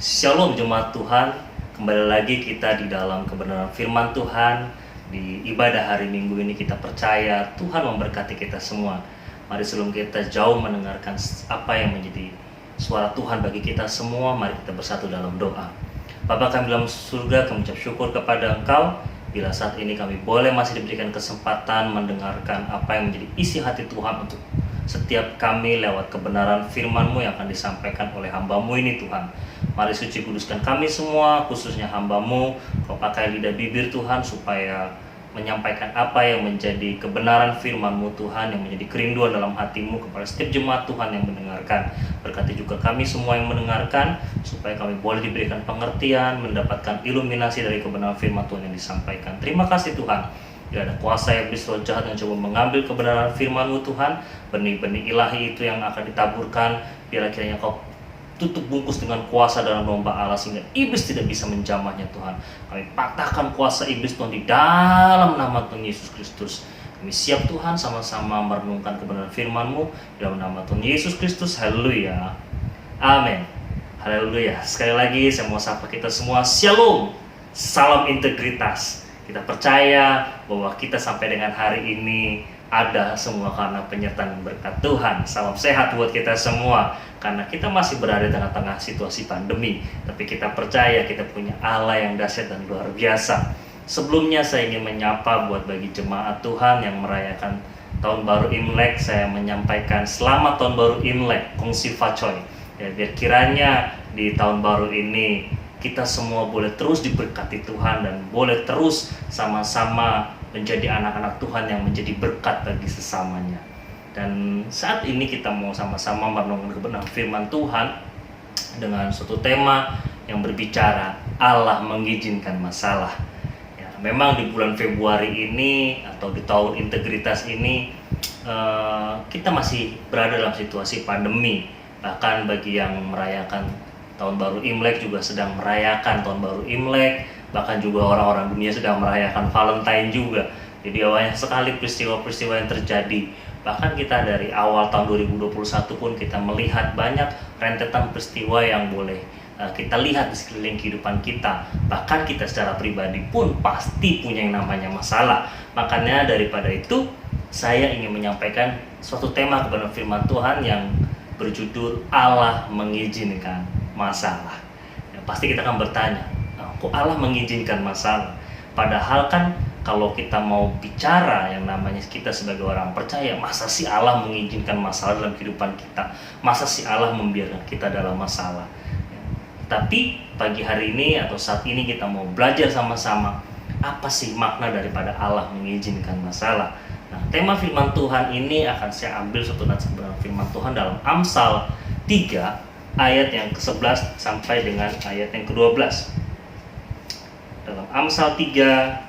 Shalom jemaat Tuhan, kembali lagi kita di dalam kebenaran firman Tuhan. Di ibadah hari Minggu ini kita percaya Tuhan memberkati kita semua. Mari sebelum kita jauh mendengarkan apa yang menjadi suara Tuhan bagi kita semua, mari kita bersatu dalam doa. Bapa kami dalam surga, kami ucap syukur kepada Engkau bila saat ini kami boleh masih diberikan kesempatan mendengarkan apa yang menjadi isi hati Tuhan untuk setiap kami lewat kebenaran firman-Mu yang akan disampaikan oleh hamba-Mu ini Tuhan. Mari suci kuduskan kami semua, khususnya hamba-Mu. Kau pakai lidah bibir Tuhan supaya menyampaikan apa yang menjadi kebenaran firman-Mu Tuhan, yang menjadi kerinduan dalam hati-Mu kepada setiap jemaat Tuhan yang mendengarkan. Berkati juga kami semua yang mendengarkan, supaya kami boleh diberikan pengertian, mendapatkan iluminasi dari kebenaran firman Tuhan yang disampaikan. Terima kasih Tuhan. Tidak ada kuasa iblis roh jahat yang coba mengambil kebenaran firman-Mu Tuhan. Benih-benih ilahi itu yang akan ditaburkan, biarlah kiranya Kau tutup bungkus dengan kuasa dalam lomba Allah sehingga iblis tidak bisa menjamahnya Tuhan. Kami patahkan kuasa iblis Tuhan di dalam nama Tuhan Yesus Kristus. Kami siap Tuhan sama-sama merenungkan kebenaran firman-Mu dalam nama Tuhan Yesus Kristus. Haleluya. Amin. Haleluya. Sekali lagi saya mau sapa kita semua. Shalom. Salam integritas. Kita percaya bahwa kita sampai dengan hari ini ada semua karena penyertaan berkat Tuhan. Salam sehat buat kita semua. Karena kita masih berada di tengah-tengah situasi pandemi, tapi kita percaya kita punya Allah yang dahsyat dan luar biasa. Sebelumnya saya ingin menyapa buat bagi jemaat Tuhan yang merayakan Tahun Baru Imlek. Saya menyampaikan selamat Tahun Baru Imlek, Kong Si Fa Choi. Ya, biar kiranya di Tahun Baru ini kita semua boleh terus diberkati Tuhan dan boleh terus sama-sama menjadi anak-anak Tuhan yang menjadi berkat bagi sesamanya. Dan saat ini kita mau sama-sama merenungkan kebenaran firman Tuhan dengan suatu tema yang berbicara Allah mengizinkan masalah. Ya, memang di bulan Februari ini atau di tahun integritas ini kita masih berada dalam situasi pandemi. Bahkan bagi yang merayakan Tahun Baru Imlek juga sedang merayakan Tahun Baru Imlek. Bahkan juga orang-orang dunia sedang merayakan Valentine juga. Jadi banyak sekali peristiwa-peristiwa yang terjadi. Bahkan kita dari awal tahun 2021 pun kita melihat banyak rentetan peristiwa yang boleh kita lihat di sekeliling kehidupan kita. Bahkan kita secara pribadi pun pasti punya yang namanya masalah. Makanya daripada itu saya ingin menyampaikan suatu tema kebenaran firman Tuhan yang berjudul Allah mengizinkan masalah. Ya, pasti kita akan bertanya, kok Allah mengizinkan masalah? Padahal kan kalau kita mau bicara yang namanya kita sebagai orang percaya, masa sih Allah mengizinkan masalah dalam kehidupan kita? Masa sih Allah membiarkan kita dalam masalah? Ya. Tapi pagi hari ini atau saat ini kita mau belajar sama-sama apa sih makna daripada Allah mengizinkan masalah. Nah, tema firman Tuhan ini akan saya ambil satu nasihat firman Tuhan dalam Amsal 3 ayat yang ke-11 sampai dengan ayat yang ke-12. Dalam Amsal 3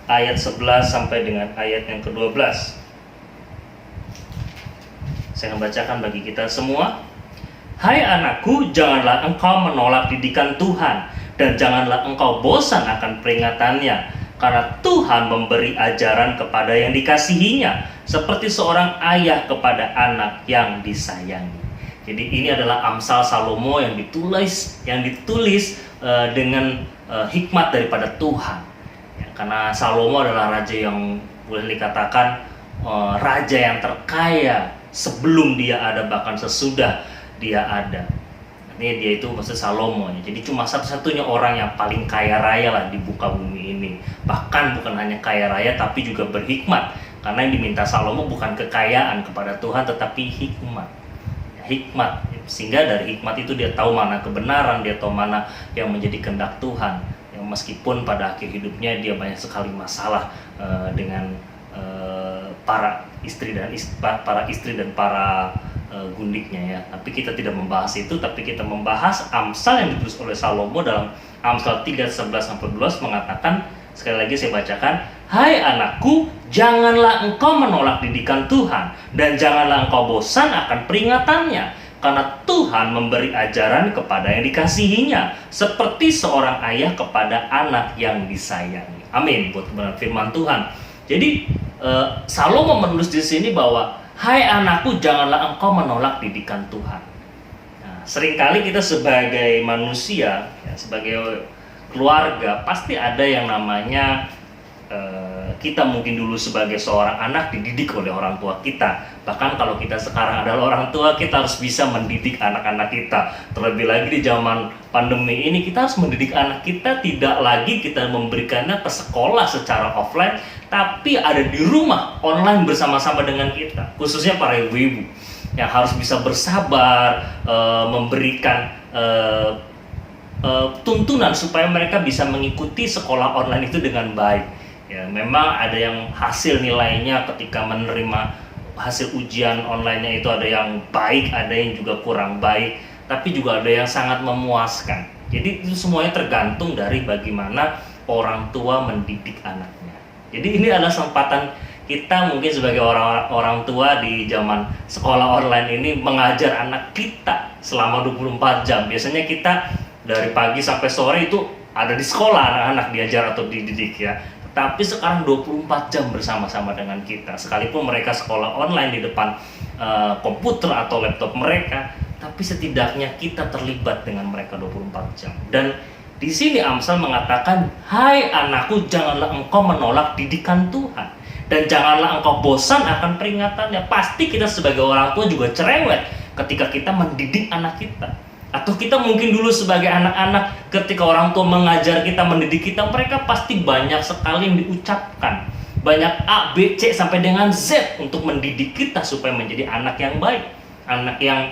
ayat 11 sampai dengan ayat yang ke-12. Saya akan bacakan bagi kita semua. Hai anakku, janganlah engkau menolak didikan Tuhan, dan janganlah engkau bosan akan peringatannya, karena Tuhan memberi ajaran kepada yang dikasihinya, seperti seorang ayah kepada anak yang disayangi. Jadi ini adalah Amsal Salomo yang ditulis dengan hikmat daripada Tuhan. Karena Salomo adalah raja yang boleh dikatakan raja yang terkaya sebelum dia ada, bahkan sesudah dia ada. Ini dia itu maksud Salomo. Jadi cuma satu-satunya orang yang paling kaya raya lah di muka bumi ini. Bahkan bukan hanya kaya raya tapi juga berhikmat. Karena yang diminta Salomo bukan kekayaan kepada Tuhan tetapi hikmat. Hikmat. Sehingga dari hikmat itu dia tahu mana kebenaran, dia tahu mana yang menjadi kehendak Tuhan. Meskipun pada akhir hidupnya dia banyak sekali masalah dengan para istri dan para gundiknya ya. Tapi kita tidak membahas itu, tapi kita membahas Amsal yang ditulis oleh Salomo dalam Amsal 3:11-12 mengatakan, sekali lagi saya bacakan, hai anakku, janganlah engkau menolak didikan Tuhan, dan janganlah engkau bosan akan peringatannya. Karena Tuhan memberi ajaran kepada yang dikasihinya, seperti seorang ayah kepada anak yang disayangi. Amin. Buat kebenaran firman Tuhan. Jadi Salomo menulis di sini bahwa hai anakku, janganlah engkau menolak didikan Tuhan. Nah, seringkali kita sebagai manusia, ya, sebagai keluarga, pasti ada yang namanya kita mungkin dulu sebagai seorang anak dididik oleh orang tua kita. Bahkan kalau kita sekarang adalah orang tua, kita harus bisa mendidik anak-anak kita. Terlebih lagi di zaman pandemi ini, kita harus mendidik anak kita, tidak lagi kita memberikannya ke sekolah secara offline, tapi ada di rumah online bersama-sama dengan kita. Khususnya para ibu-ibu yang harus bisa bersabar, memberikan tuntunan supaya mereka bisa mengikuti sekolah online itu dengan baik. Ya, memang ada yang hasil nilainya ketika menerima hasil ujian online-nya itu ada yang baik, ada yang juga kurang baik, tapi juga ada yang sangat memuaskan. Jadi itu semuanya tergantung dari bagaimana orang tua mendidik anaknya. Jadi ini adalah kesempatan kita mungkin sebagai orang tua di zaman sekolah online ini mengajar anak kita selama 24 jam. Biasanya kita dari pagi sampai sore itu ada di sekolah anak-anak diajar atau dididik ya. Tapi sekarang 24 jam bersama-sama dengan kita. Sekalipun mereka sekolah online di depan komputer atau laptop mereka, tapi setidaknya kita terlibat dengan mereka 24 jam. Dan di sini Amsal mengatakan, "Hai anakku, janganlah engkau menolak didikan Tuhan, dan janganlah engkau bosan akan peringatannya." Pasti kita sebagai orang tua juga cerewet ketika kita mendidik anak kita. Atau kita mungkin dulu sebagai anak-anak ketika orang tua mengajar kita, mendidik kita, mereka pasti banyak sekali yang diucapkan. Banyak A, B, C sampai dengan Z untuk mendidik kita supaya menjadi anak yang baik. Anak yang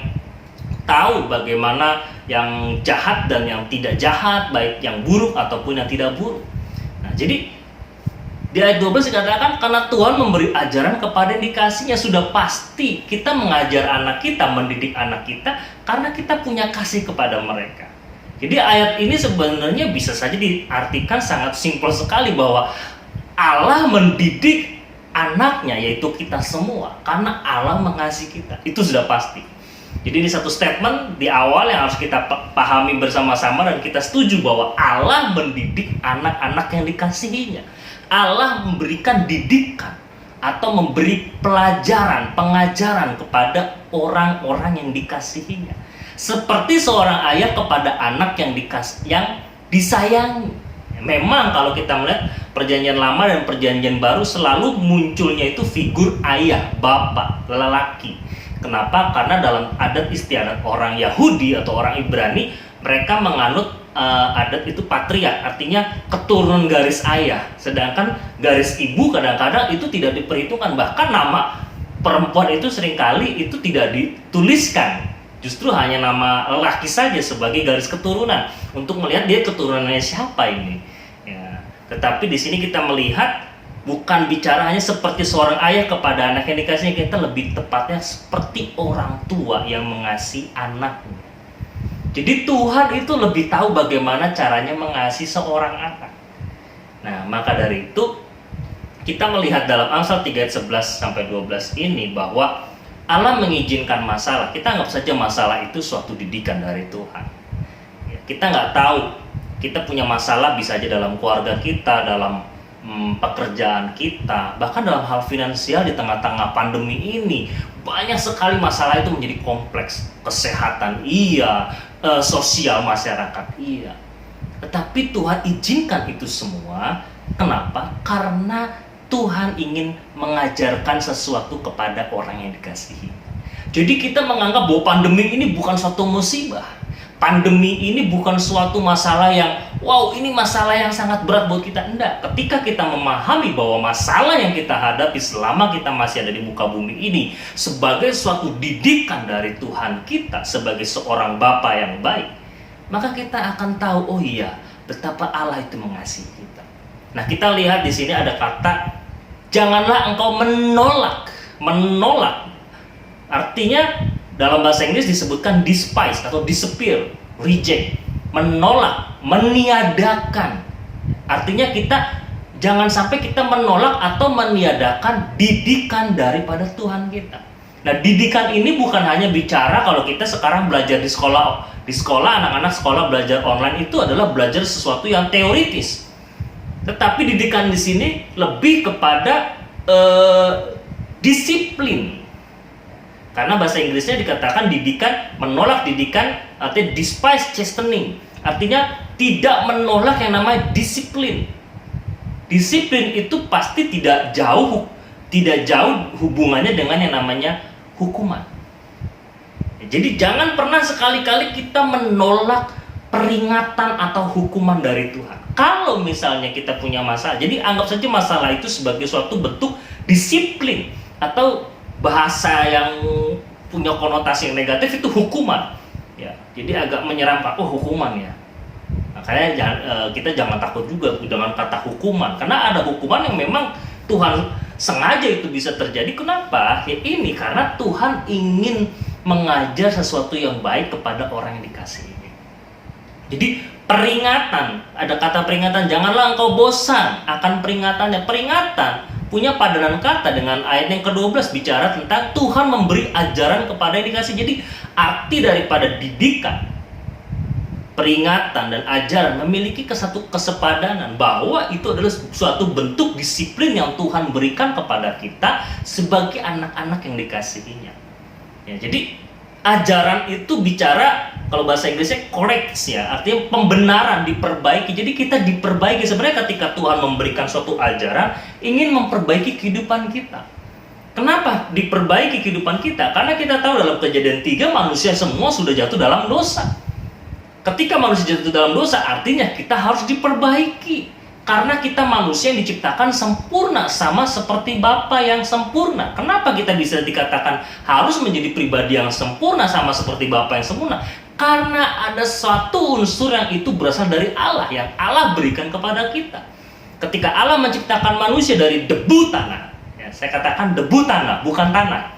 tahu bagaimana yang jahat dan yang tidak jahat, baik yang buruk ataupun yang tidak buruk. Nah, jadi di ayat 12 dikatakan, karena Tuhan memberi ajaran kepada yang dikasihnya. Sudah pasti kita mengajar anak kita, mendidik anak kita, karena kita punya kasih kepada mereka. Jadi ayat ini sebenarnya bisa saja diartikan sangat simpel sekali, bahwa Allah mendidik anaknya, yaitu kita semua, karena Allah mengasihi kita. Itu sudah pasti. Jadi ini satu statement di awal yang harus kita pahami bersama-sama, dan kita setuju bahwa Allah mendidik anak-anak yang dikasihinya. Allah memberikan didikan atau memberi pelajaran, pengajaran kepada orang-orang yang dikasihinya. Seperti seorang ayah kepada anak yang disayangi. Memang kalau kita melihat perjanjian lama dan perjanjian baru, selalu munculnya itu figur ayah, bapak, lelaki. Kenapa? Karena dalam adat istiadat orang Yahudi atau orang Ibrani, mereka menganut adat itu patriark, artinya keturunan garis ayah. Sedangkan garis ibu kadang-kadang itu tidak diperhitungkan. Bahkan nama perempuan itu seringkali itu tidak dituliskan. Justru hanya nama lelaki saja sebagai garis keturunan, untuk melihat dia keturunannya siapa ini. Ya. Tetapi di sini kita melihat bukan bicara hanya seperti seorang ayah kepada anak yang dikasihnya, kita lebih tepatnya seperti orang tua yang mengasihi anaknya. Jadi Tuhan itu lebih tahu bagaimana caranya mengasihi seorang anak. Nah, maka dari itu kita melihat dalam Amsal 3 ayat 11 sampai 12 ini bahwa Allah mengizinkan masalah. Kita anggap saja masalah itu suatu didikan dari Tuhan. Ya, kita nggak tahu, kita punya masalah bisa aja dalam keluarga kita, dalam pekerjaan kita, bahkan dalam hal finansial di tengah-tengah pandemi ini. Banyak sekali masalah itu menjadi kompleks. Kesehatan iya, sosial masyarakat iya. Tetapi Tuhan izinkan itu semua. Kenapa? Karena Tuhan ingin mengajarkan sesuatu kepada orang yang dikasihi. Jadi kita menganggap bahwa pandemi ini bukan suatu musibah. Pandemi ini bukan suatu masalah yang wow, ini masalah yang sangat berat buat kita. Enggak. Ketika kita memahami bahwa masalah yang kita hadapi selama kita masih ada di muka bumi ini sebagai suatu didikan dari Tuhan kita sebagai seorang Bapa yang baik, maka kita akan tahu, oh iya, betapa Allah itu mengasihi kita. Nah, kita lihat di sini ada kata, janganlah engkau menolak. Menolak artinya dalam bahasa Inggris disebutkan despise atau disappear, reject, menolak, meniadakan. Artinya kita jangan sampai kita menolak atau meniadakan didikan daripada Tuhan kita. Nah, didikan ini bukan hanya bicara kalau kita sekarang belajar di sekolah anak-anak sekolah belajar online itu adalah belajar sesuatu yang teoritis. Tetapi didikan di sini lebih kepada disiplin. Karena bahasa Inggrisnya dikatakan didikan, menolak didikan, artinya despise chastening. Artinya tidak menolak yang namanya disiplin. Disiplin itu pasti tidak jauh hubungannya dengan yang namanya hukuman. Jadi jangan pernah sekali-kali kita menolak peringatan atau hukuman dari Tuhan. Kalau misalnya kita punya masalah, jadi anggap saja masalah itu sebagai suatu bentuk disiplin, atau bahasa yang punya konotasi yang negatif itu hukuman. Ya, jadi agak menyeramkan, oh hukuman ya. Makanya kita jangan takut juga dengan kata hukuman, karena ada hukuman yang memang Tuhan sengaja itu bisa terjadi. Kenapa? Ya ini karena Tuhan ingin mengajar sesuatu yang baik kepada orang yang dikasihi. Jadi peringatan, ada kata peringatan, janganlah engkau bosan akan peringatannya. Peringatan punya padanan kata dengan ayat yang ke-12 bicara tentang Tuhan memberi ajaran kepada yang dikasih. Jadi arti daripada didikan, peringatan dan ajaran memiliki satu kesepadanan bahwa itu adalah suatu bentuk disiplin yang Tuhan berikan kepada kita sebagai anak-anak yang dikasihinya. Ya, jadi ajaran itu bicara, kalau bahasa Inggrisnya corrects ya, artinya pembenaran, diperbaiki. Jadi kita diperbaiki. Sebenarnya ketika Tuhan memberikan suatu ajaran, ingin memperbaiki kehidupan kita. Kenapa diperbaiki kehidupan kita? Karena kita tahu dalam Kejadian 3 manusia semua sudah jatuh dalam dosa. Ketika manusia jatuh dalam dosa, artinya kita harus diperbaiki. Karena kita manusia yang diciptakan sempurna, sama seperti Bapa yang sempurna. Kenapa kita bisa dikatakan harus menjadi pribadi yang sempurna sama seperti Bapa yang sempurna? Karena ada suatu unsur yang itu berasal dari Allah, yang Allah berikan kepada kita. Ketika Allah menciptakan manusia dari debu tanah, ya, saya katakan debu tanah, bukan tanah.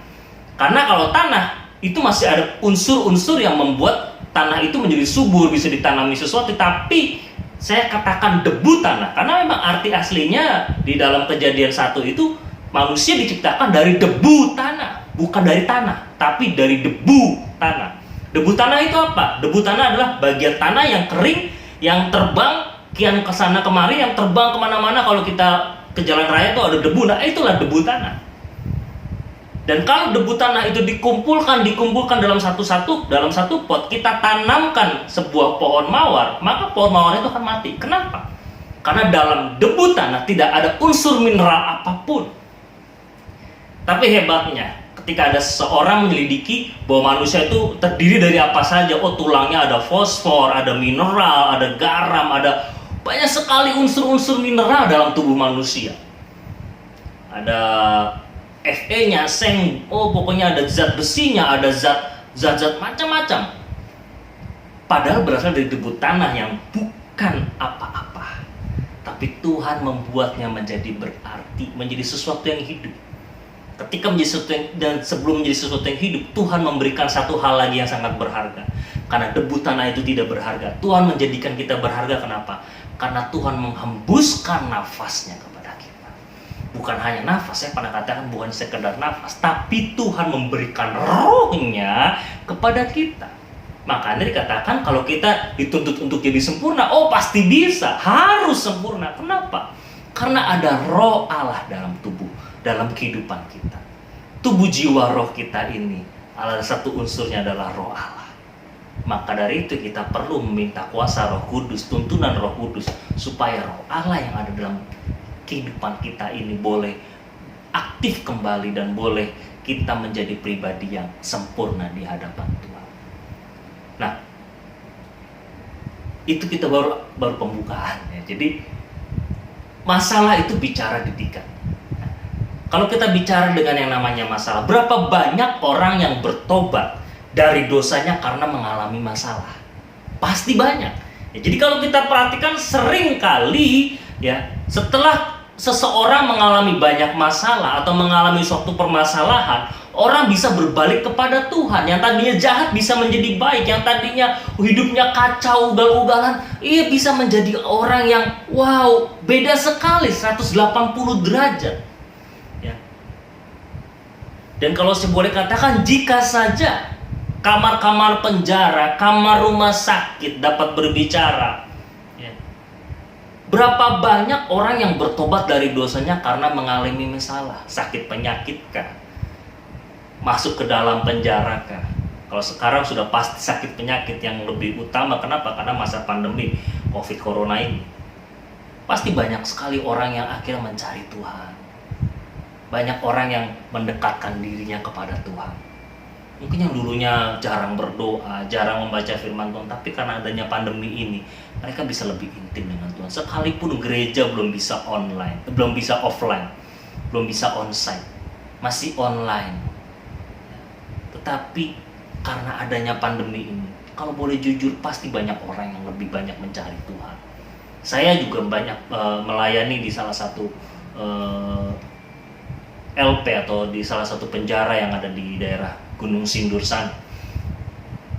Karena kalau tanah, itu masih ada unsur-unsur yang membuat tanah itu menjadi subur, bisa ditanami sesuatu. Tapi saya katakan debu tanah, karena memang arti aslinya di dalam Kejadian 1 itu manusia diciptakan dari debu tanah, bukan dari tanah, tapi dari debu tanah. Debu tanah itu apa? Debu tanah adalah bagian tanah yang kering, yang terbang kian kesana kemari, yang terbang kemana-mana. Kalau kita ke jalan raya itu ada debu, nah itulah debu tanah. Dan kalau debu tanah itu dikumpulkan dalam satu pot, kita tanamkan sebuah pohon mawar, maka pohon mawar itu akan mati. Kenapa? Karena dalam debu tanah tidak ada unsur mineral apapun. Tapi hebatnya, ketika ada seseorang menyelidiki bahwa manusia itu terdiri dari apa saja, oh tulangnya ada fosfor, ada mineral, ada garam, ada banyak sekali unsur-unsur mineral dalam tubuh manusia. Ada Fe-nya, seng, oh pokoknya ada zat besinya, ada zat macam-macam. Padahal berasal dari debu tanah yang bukan apa-apa. Tapi Tuhan membuatnya menjadi berarti, menjadi sesuatu yang hidup. Ketika menjadi sesuatu yang, dan sebelum menjadi sesuatu yang hidup, Tuhan memberikan satu hal lagi yang sangat berharga. Karena debu tanah itu tidak berharga, Tuhan menjadikan kita berharga. Kenapa? Karena Tuhan menghembuskan nafasnya kepada kita. Bukan hanya nafas, saya pernah katakan bukan sekedar nafas, tapi Tuhan memberikan rohnya kepada kita. Makanya dikatakan kalau kita dituntut untuk jadi sempurna, oh pasti bisa, harus sempurna. Kenapa? Karena ada roh Allah dalam tubuh, dalam kehidupan kita. Tubuh jiwa roh kita ini, salah satu unsurnya adalah roh Allah. Maka dari itu kita perlu meminta kuasa Roh Kudus, tuntunan Roh Kudus, supaya roh Allah yang ada dalam kehidupan kita ini boleh aktif kembali dan boleh kita menjadi pribadi yang sempurna di hadapan Tuhan. Nah, itu kita baru pembukaan ya. Jadi masalah itu bicara didikan. Nah, kalau kita bicara dengan yang namanya masalah, berapa banyak orang yang bertobat dari dosanya karena mengalami masalah? Pasti banyak. Ya, jadi kalau kita perhatikan sering kali ya, setelah seseorang mengalami banyak masalah atau mengalami suatu permasalahan, orang bisa berbalik kepada Tuhan. Yang tadinya jahat bisa menjadi baik, yang tadinya hidupnya kacau, ugal-ugalan, ia bisa menjadi orang yang wow, beda sekali, 180 derajat. Ya. Dan kalau saya boleh katakan, jika saja kamar-kamar penjara, kamar rumah sakit dapat berbicara, berapa banyak orang yang bertobat dari dosanya karena mengalami masalah, sakit penyakit kah? masuk ke dalam penjara kah? Kalau sekarang sudah pasti sakit penyakit yang lebih utama. Kenapa? Karena masa pandemi COVID Corona ini. Pasti banyak sekali orang yang akhirnya mencari Tuhan. Banyak orang yang mendekatkan dirinya kepada Tuhan. Mungkin yang dulunya jarang berdoa, jarang membaca firman Tuhan, tapi karena adanya pandemi ini, mereka bisa lebih intim dengan Tuhan. Sekalipun gereja belum bisa online, belum bisa offline, belum bisa onsite, masih online. Tetapi karena adanya pandemi ini, kalau boleh jujur, pasti banyak orang yang lebih banyak mencari Tuhan. Saya juga banyak melayani di salah satu LP atau di salah satu penjara yang ada di daerah Gunung Sindur sana.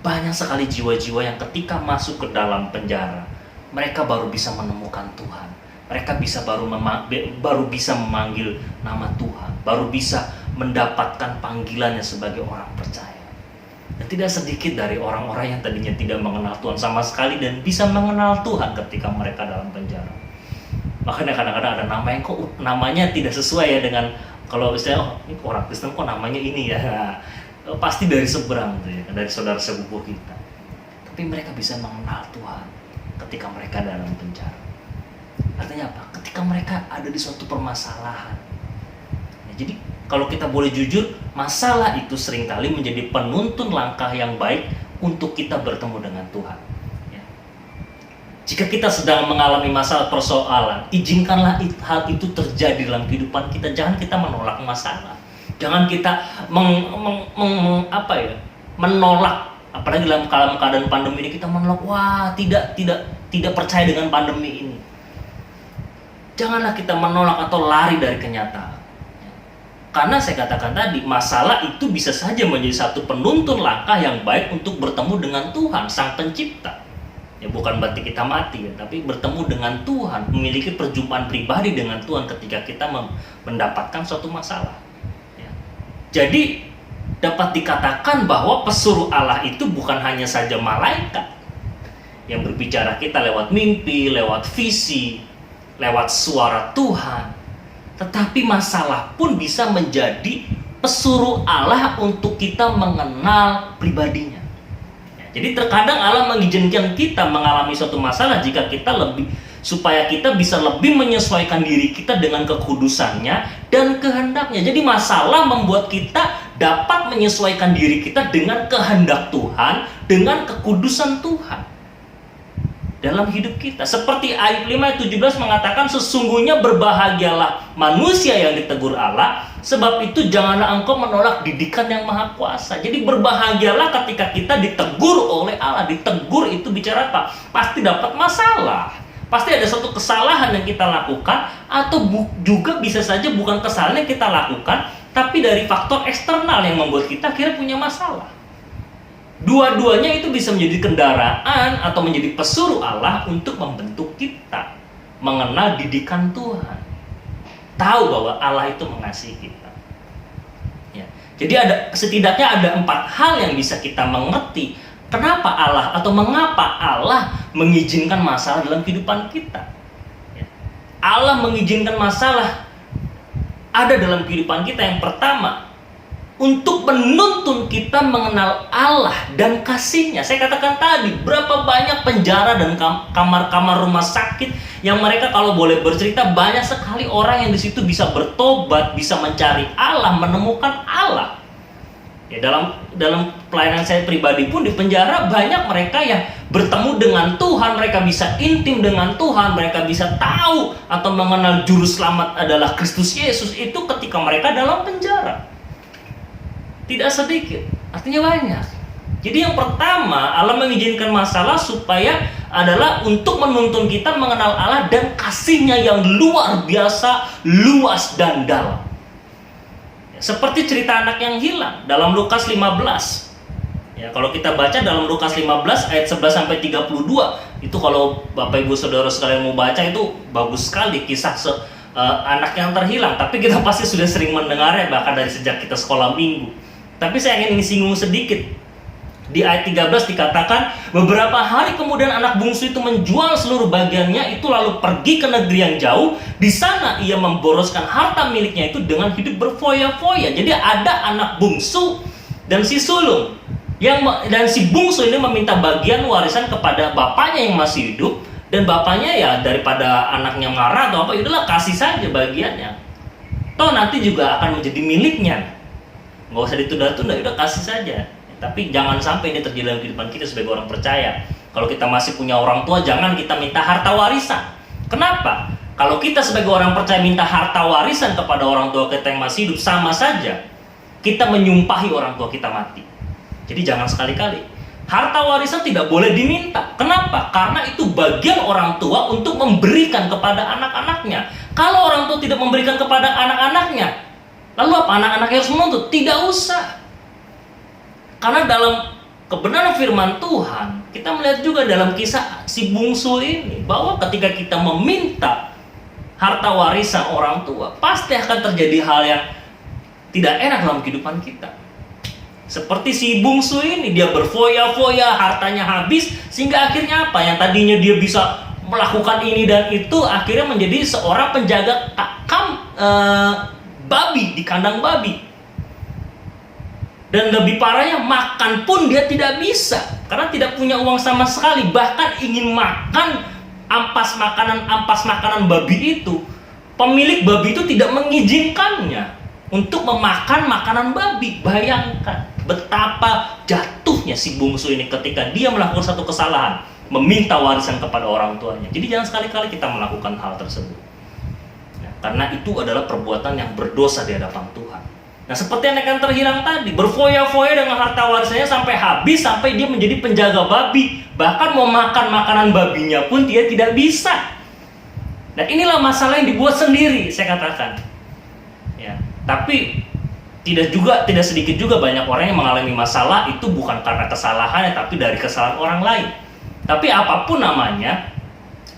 Banyak sekali jiwa-jiwa yang ketika masuk ke dalam penjara, mereka baru bisa menemukan Tuhan. Mereka baru bisa memanggil nama Tuhan, baru bisa mendapatkan panggilannya sebagai orang percaya. Dan tidak sedikit dari orang-orang yang tadinya tidak mengenal Tuhan sama sekali dan bisa mengenal Tuhan ketika mereka dalam penjara. Makanya kadang-kadang ada nama yang kok namanya tidak sesuai ya dengan, kalau misalnya ini orang Kristen kok namanya ini ya, pasti dari seberang tuh ya, dari saudara sepupu kita. Tapi mereka bisa mengenal Tuhan ketika mereka dalam penjara. Artinya apa? Ketika mereka ada di suatu permasalahan. Nah, jadi kalau kita boleh jujur, masalah itu seringkali menjadi penuntun langkah yang baik untuk kita bertemu dengan Tuhan. Ya. Jika kita sedang mengalami masalah persoalan, izinkanlah hal itu terjadi dalam kehidupan kita. Jangan kita menolak masalah. Jangan kita menolak. Apalagi dalam keadaan pandemi ini kita menolak. Wah, tidak percaya dengan pandemi ini. Janganlah kita menolak atau lari dari kenyataan. Karena saya katakan tadi, masalah itu bisa saja menjadi satu penuntun langkah yang baik untuk bertemu dengan Tuhan, Sang Pencipta. Ya, bukan berarti kita mati, ya, tapi bertemu dengan Tuhan, memiliki perjumpaan pribadi dengan Tuhan ketika kita mendapatkan suatu masalah. Ya. Jadi, dapat dikatakan bahwa pesuruh Allah itu bukan hanya saja malaikat yang berbicara kita lewat mimpi, lewat visi, lewat suara Tuhan. Tetapi masalah pun bisa menjadi pesuruh Allah untuk kita mengenal pribadinya. Ya, jadi terkadang Allah mengizinkan kita mengalami suatu masalah supaya kita bisa lebih menyesuaikan diri kita dengan kekudusannya dan kehendaknya. Jadi masalah membuat kita dapat menyesuaikan diri kita dengan kehendak Tuhan, dengan kekudusan Tuhan dalam hidup kita. Seperti Ayub 5 ayat 17 mengatakan, sesungguhnya berbahagialah manusia yang ditegur Allah, sebab itu janganlah engkau menolak didikan yang maha kuasa. Jadi berbahagialah ketika kita ditegur oleh Allah. Ditegur itu bicara apa? Pasti dapat masalah. Pasti ada suatu kesalahan yang kita lakukan, atau juga bisa saja bukan kesalahan yang kita lakukan, tapi dari faktor eksternal yang membuat kita akhirnya punya masalah. Dua-duanya itu bisa menjadi kendaraan atau menjadi pesuruh Allah untuk membentuk kita, mengenal didikan Tuhan, tahu bahwa Allah itu mengasihi kita. Ya. Jadi setidaknya ada 4 hal yang bisa kita mengerti kenapa Allah atau mengapa Allah mengizinkan masalah dalam kehidupan kita. Ya. Allah mengizinkan masalah ada dalam kehidupan kita. Yang pertama, untuk menuntun kita mengenal Allah dan kasih-Nya. Saya katakan tadi, berapa banyak penjara dan kamar-kamar rumah sakit yang mereka kalau boleh bercerita, banyak sekali orang yang di situ bisa bertobat, bisa mencari Allah, menemukan Allah. Ya, dalam pelayanan saya pribadi pun di penjara banyak mereka yang bertemu dengan Tuhan, mereka bisa intim dengan Tuhan, mereka bisa tahu atau mengenal juru selamat adalah Kristus Yesus itu ketika mereka dalam penjara. Tidak sedikit, artinya banyak. Jadi yang pertama, Allah mengizinkan masalah supaya adalah untuk menuntun kita mengenal Allah dan kasih-Nya yang luar biasa, luas dan dalam. Seperti cerita anak yang hilang dalam Lukas 15. Ya, kalau kita baca dalam Lukas 15 ayat 11 sampai 32, itu kalau Bapak Ibu Saudara sekalian mau baca itu bagus sekali kisah anak yang terhilang. Tapi kita pasti sudah sering mendengarnya bahkan dari sejak kita sekolah minggu. Tapi saya ingin singgung sedikit Di ayat 13 dikatakan, beberapa hari kemudian anak bungsu itu menjual seluruh bagiannya itu lalu pergi ke negeri yang jauh. Di sana ia memboroskan harta miliknya itu dengan hidup berfoya-foya. Jadi ada anak bungsu dan si sulung. Dan si bungsu ini meminta bagian warisan kepada bapaknya yang masih hidup. Dan bapaknya ya daripada anaknya marah atau apa, yaudahlah kasih saja bagiannya. Toh nanti juga akan menjadi miliknya. Nggak usah ditunda-tunda, udah kasih saja. Tapi jangan sampai ini terjadi dalam kehidupan kita sebagai orang percaya. Kalau kita masih punya orang tua, jangan kita minta harta warisan. Kenapa? Kalau kita sebagai orang percaya minta harta warisan kepada orang tua kita yang masih hidup, sama saja kita menyumpahi orang tua kita mati. Jadi jangan sekali-kali. Harta warisan tidak boleh diminta. Kenapa? Karena itu bagian orang tua untuk memberikan kepada anak-anaknya. Kalau orang tua tidak memberikan kepada anak-anaknya, lalu apa? Anak-anaknya harus menuntut? Tidak usah. Karena dalam kebenaran firman Tuhan, kita melihat juga dalam kisah si bungsu ini, bahwa ketika kita meminta harta warisan orang tua, pasti akan terjadi hal yang tidak enak dalam kehidupan kita. Seperti si bungsu ini, dia berfoya-foya, hartanya habis, sehingga akhirnya apa? Yang tadinya dia bisa melakukan ini dan itu, akhirnya menjadi seorang penjaga babi di kandang babi. Dan lebih parahnya, makan pun dia tidak bisa karena tidak punya uang sama sekali. Bahkan ingin makan ampas makanan babi itu, pemilik babi itu tidak mengizinkannya untuk memakan makanan babi. Bayangkan betapa jatuhnya si bungsu ini ketika dia melakukan satu kesalahan, meminta warisan kepada orang tuanya. Jadi jangan sekali-kali kita melakukan hal tersebut, ya, karena itu adalah perbuatan yang berdosa di hadapan Tuhan. Nah, seperti anak yang terhilang tadi, berfoya-foya dengan harta warisannya sampai habis, sampai dia menjadi penjaga babi. Bahkan mau makan makanan babinya pun dia tidak bisa. Dan inilah masalah yang dibuat sendiri, saya katakan. Ya, tapi tidak sedikit juga banyak orang yang mengalami masalah itu bukan karena kesalahannya, tapi dari kesalahan orang lain. Tapi apapun namanya,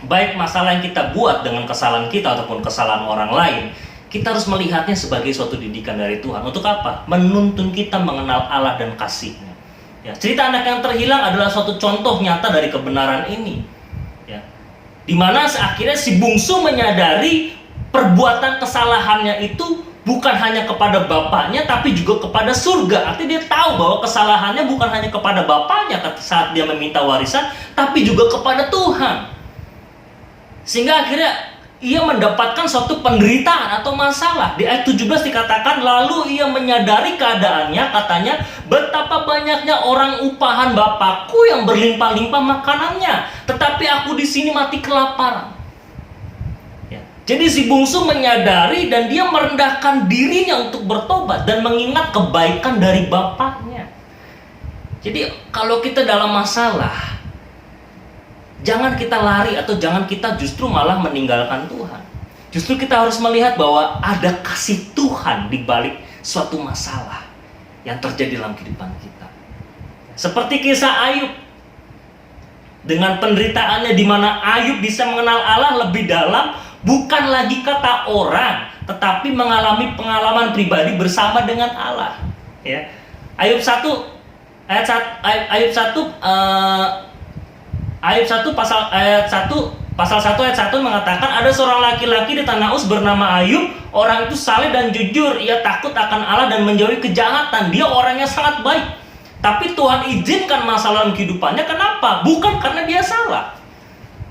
baik masalah yang kita buat dengan kesalahan kita ataupun kesalahan orang lain, kita harus melihatnya sebagai suatu didikan dari Tuhan. Untuk apa? Menuntun kita mengenal Allah dan kasih-Nya. Ya, cerita anak yang terhilang adalah suatu contoh nyata dari kebenaran ini. Ya, dimana akhirnya si bungsu menyadari perbuatan kesalahannya itu bukan hanya kepada bapaknya, tapi juga kepada surga. Artinya dia tahu bahwa kesalahannya bukan hanya kepada bapaknya saat dia meminta warisan, tapi juga kepada Tuhan. Sehingga akhirnya ia mendapatkan suatu penderitaan atau masalah. Di ayat 17 dikatakan, lalu ia menyadari keadaannya, katanya, betapa banyaknya orang upahan bapakku yang berlimpah-limpah makanannya, tetapi aku di sini mati kelaparan. Ya. Jadi si bungsu menyadari dan dia merendahkan dirinya untuk bertobat dan mengingat kebaikan dari bapaknya. Jadi kalau kita dalam masalah, jangan kita lari atau jangan kita justru malah meninggalkan Tuhan. Justru kita harus melihat bahwa ada kasih Tuhan di balik suatu masalah yang terjadi dalam kehidupan kita. Seperti kisah Ayub. Dengan penderitaannya di mana Ayub bisa mengenal Allah lebih dalam, bukan lagi kata orang, tetapi mengalami pengalaman pribadi bersama dengan Allah. Ya. Ayub 1 pasal 1 ayat 1 mengatakan, ada seorang laki-laki di tanah Uz bernama Ayub. Orang itu saleh dan jujur, ia takut akan Allah dan menjauhi kejahatan. Dia orangnya sangat baik. Tapi Tuhan izinkan masalah dalam kehidupannya. Kenapa? Bukan karena dia salah,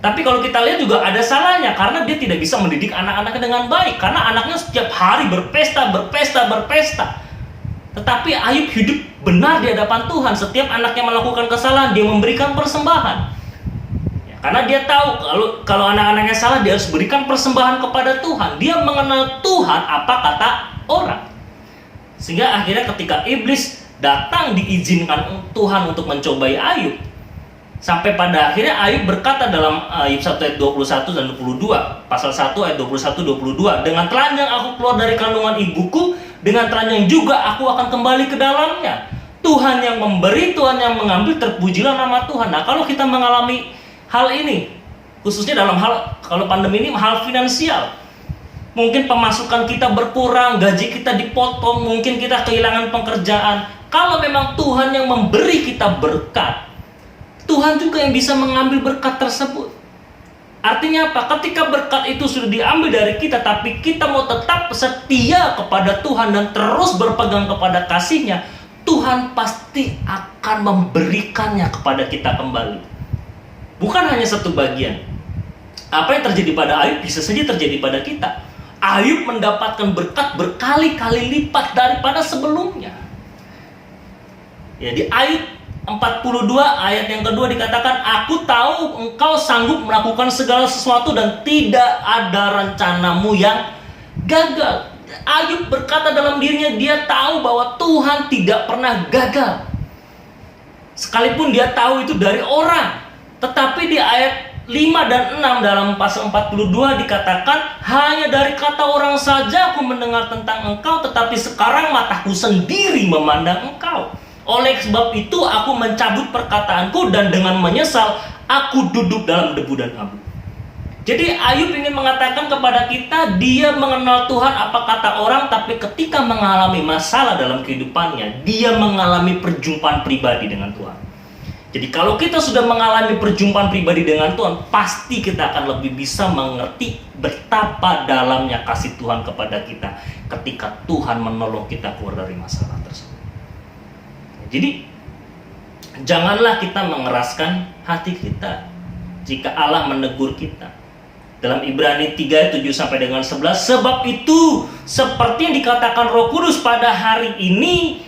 tapi kalau kita lihat juga ada salahnya, karena dia tidak bisa mendidik anak-anaknya dengan baik. Karena anaknya setiap hari berpesta. Tetapi Ayub hidup benar di hadapan Tuhan. Setiap anaknya melakukan kesalahan, dia memberikan persembahan. Karena dia tahu kalau anak-anaknya salah, dia harus berikan persembahan kepada Tuhan. Dia mengenal Tuhan apa kata orang. Sehingga akhirnya ketika iblis datang, diizinkan Tuhan untuk mencobai Ayub. Sampai pada akhirnya Ayub berkata dalam Ayub 1 ayat 21 dan 22, pasal 1 ayat 21-22, dengan telanjang aku keluar dari kandungan ibuku, dengan telanjang juga aku akan kembali ke dalamnya. Tuhan yang memberi, Tuhan yang mengambil, terpujilah nama Tuhan. Nah, kalau kita mengalami hal ini, khususnya dalam hal, kalau pandemi ini, hal finansial, mungkin pemasukan kita berkurang, gaji kita dipotong, mungkin kita kehilangan pekerjaan, Kalau memang Tuhan yang memberi kita berkat, Tuhan juga yang bisa mengambil berkat tersebut. Artinya apa? Ketika berkat itu sudah diambil dari kita, tapi kita mau tetap setia kepada Tuhan dan terus berpegang kepada kasih-Nya, Tuhan pasti akan memberikannya kepada kita kembali. Bukan hanya satu bagian. Apa yang terjadi pada Ayub bisa saja terjadi pada kita. Ayub mendapatkan berkat berkali-kali lipat daripada sebelumnya. Ya, di Ayub 42 ayat yang kedua dikatakan, aku tahu engkau sanggup melakukan segala sesuatu dan tidak ada rencanamu yang gagal. Ayub berkata dalam dirinya, dia tahu bahwa Tuhan tidak pernah gagal. Sekalipun dia tahu itu dari orang. Tetapi di ayat 5 dan 6 dalam pasal 42 dikatakan, hanya dari kata orang saja aku mendengar tentang engkau, tetapi sekarang mataku sendiri memandang engkau. Oleh sebab itu aku mencabut perkataanku dan dengan menyesal aku duduk dalam debu dan abu. Jadi Ayub ingin mengatakan kepada kita, dia mengenal Tuhan apa kata orang, tapi ketika mengalami masalah dalam kehidupannya, dia mengalami perjumpaan pribadi dengan Tuhan. Jadi kalau kita sudah mengalami perjumpaan pribadi dengan Tuhan, pasti kita akan lebih bisa mengerti betapa dalamnya kasih Tuhan kepada kita ketika Tuhan menolong kita keluar dari masalah tersebut. Jadi janganlah kita mengeraskan hati kita jika Allah menegur kita. Dalam Ibrani 3 7 sampai dengan 11, sebab itu seperti yang dikatakan Roh Kudus pada hari ini,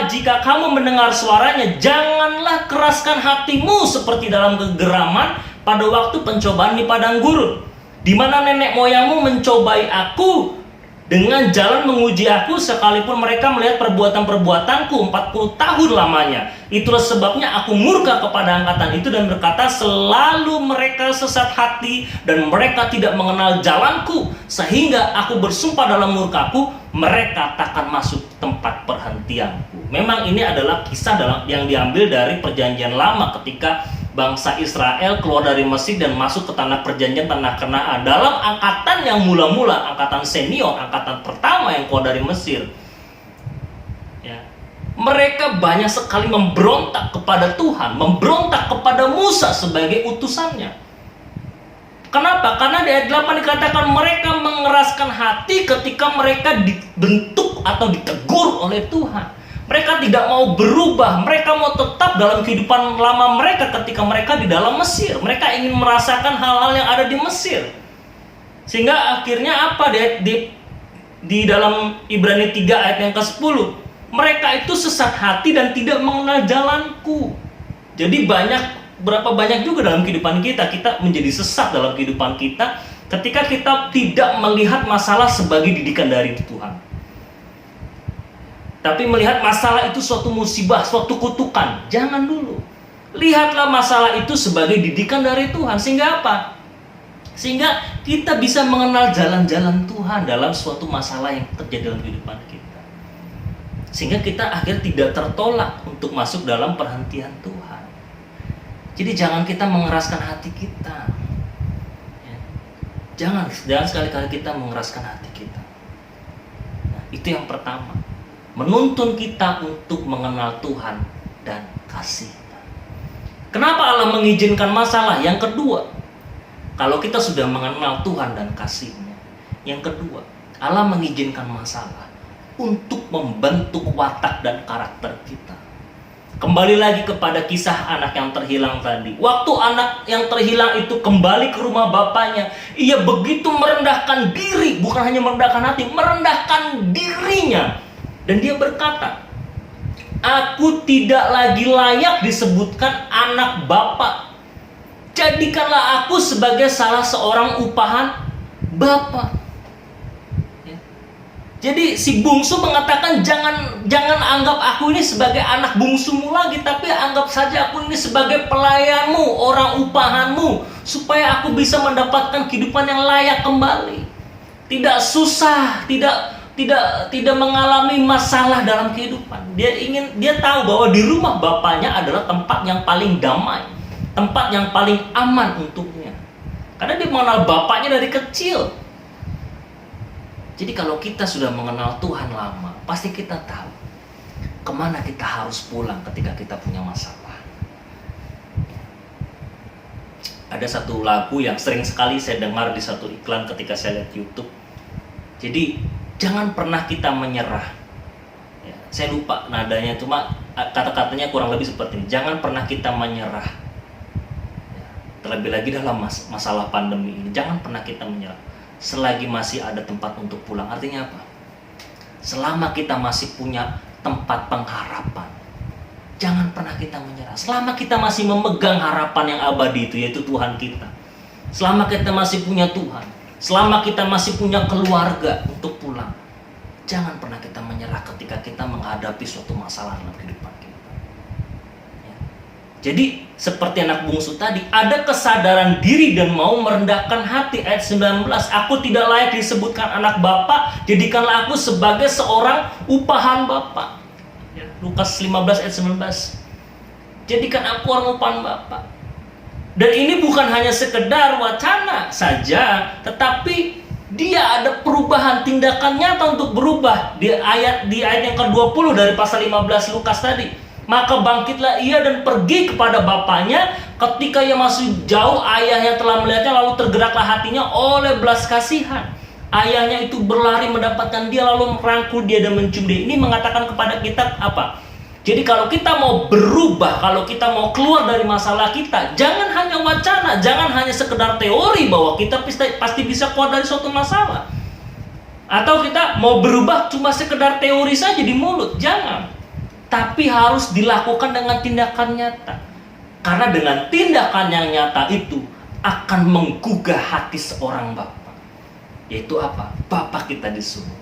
jika kamu mendengar suaranya, janganlah keraskan hatimu seperti dalam kegeraman pada waktu pencobaan di padang gurun, di mana nenek moyangmu mencobai aku dengan jalan menguji aku, sekalipun mereka melihat perbuatan-perbuatanku 40 tahun lamanya. Itulah sebabnya aku murka kepada angkatan itu dan berkata, selalu mereka sesat hati dan mereka tidak mengenal jalanku, sehingga aku bersumpah dalam murkaku, mereka takkan masuk tempat perhentianku. Memang ini adalah kisah yang diambil dari perjanjian lama ketika bangsa Israel keluar dari Mesir dan masuk ke tanah perjanjian, tanah Kanaan. Dalam angkatan yang mula-mula, angkatan senior, angkatan pertama yang keluar dari Mesir, ya, mereka banyak sekali memberontak kepada Tuhan, memberontak kepada Musa sebagai utusannya. Kenapa? Karena di ayat 8 dikatakan mereka mengeraskan hati ketika mereka dibentuk atau ditegur oleh Tuhan. Mereka tidak mau berubah, mereka mau tetap dalam kehidupan lama mereka ketika mereka di dalam Mesir. Mereka ingin merasakan hal-hal yang ada di Mesir. Sehingga akhirnya apa? Di dalam Ibrani 3 ayat yang ke-10, mereka itu sesat hati dan tidak mengenal jalanku. Jadi berapa banyak juga dalam kehidupan kita menjadi sesat dalam kehidupan kita ketika kita tidak melihat masalah sebagai didikan dari Tuhan, tapi melihat masalah itu suatu musibah, suatu kutukan. Jangan dulu. Lihatlah masalah itu sebagai didikan dari Tuhan. Sehingga apa? Sehingga kita bisa mengenal jalan-jalan Tuhan dalam suatu masalah yang terjadi dalam kehidupan kita. Sehingga kita akhirnya tidak tertolak untuk masuk dalam perhentian Tuhan. Jadi jangan kita mengeraskan hati kita. Jangan sekali-kali kita mengeraskan hati kita. Nah, itu yang pertama. Menuntun kita untuk mengenal Tuhan dan kasih-Nya. Kenapa Allah mengizinkan masalah? Yang kedua, kalau kita sudah mengenal Tuhan dan kasih-Nya. Yang kedua, Allah mengizinkan masalah untuk membentuk watak dan karakter kita. Kembali lagi kepada kisah anak yang terhilang tadi. Waktu anak yang terhilang itu kembali ke rumah bapaknya, ia begitu merendahkan diri, bukan hanya merendahkan hati, merendahkan dirinya. Dan dia berkata, aku tidak lagi layak disebutkan anak bapak. Jadikanlah aku sebagai salah seorang upahan bapak. Ya. Jadi si bungsu mengatakan, jangan anggap aku ini sebagai anak bungsumu lagi, tapi anggap saja aku ini sebagai pelayanmu, orang upahanmu, supaya aku bisa mendapatkan kehidupan yang layak kembali. Tidak susah, tidak mengalami masalah dalam kehidupan. Dia tahu bahwa di rumah bapaknya adalah tempat yang paling damai, tempat yang paling aman untuknya. Karena dia mengenal bapaknya dari kecil. Jadi kalau kita sudah mengenal Tuhan lama, pasti kita tahu kemana kita harus pulang ketika kita punya masalah. Ada satu lagu yang sering sekali saya dengar di satu iklan ketika saya lihat YouTube. Jadi jangan pernah kita menyerah. Ya, saya lupa nadanya, cuma kata-katanya kurang lebih seperti ini. Jangan pernah kita menyerah. Ya, terlebih lagi dalam masalah pandemi ini, jangan pernah kita menyerah. Selagi masih ada tempat untuk pulang. Artinya apa? Selama kita masih punya tempat pengharapan, jangan pernah kita menyerah. Selama kita masih memegang harapan yang abadi itu, yaitu Tuhan kita. Selama kita masih punya Tuhan, selama kita masih punya keluarga untuk pulang, jangan pernah kita menyerah ketika kita menghadapi suatu masalah dalam kehidupan kita. Ya. Jadi seperti anak bungsu tadi, ada kesadaran diri dan mau merendahkan hati. Ayat 19, aku tidak layak disebutkan anak Bapa, jadikanlah aku sebagai seorang upahan Bapa. Ya, Lukas 15 ayat 19. Jadikan aku orang upahan Bapa. Dan ini bukan hanya sekedar wacana saja, tetapi dia ada perubahan tindakan nyata untuk berubah. Di ayat yang ke-20 dari pasal 15 Lukas tadi. Maka bangkitlah ia dan pergi kepada bapaknya. Ketika ia masih jauh, ayahnya telah melihatnya, lalu tergeraklah hatinya oleh belas kasihan. Ayahnya itu berlari mendapatkan dia, lalu merangkul dia dan mencium dia. Ini mengatakan kepada kita apa? Jadi kalau kita mau berubah, kalau kita mau keluar dari masalah kita, jangan hanya wacana, jangan hanya sekedar teori bahwa kita pasti bisa keluar dari suatu masalah. Atau kita mau berubah cuma sekedar teori saja di mulut, jangan. Tapi harus dilakukan dengan tindakan nyata. Karena dengan tindakan yang nyata itu akan menggugah hati seorang Bapa. Yaitu apa? Bapa kita di surga.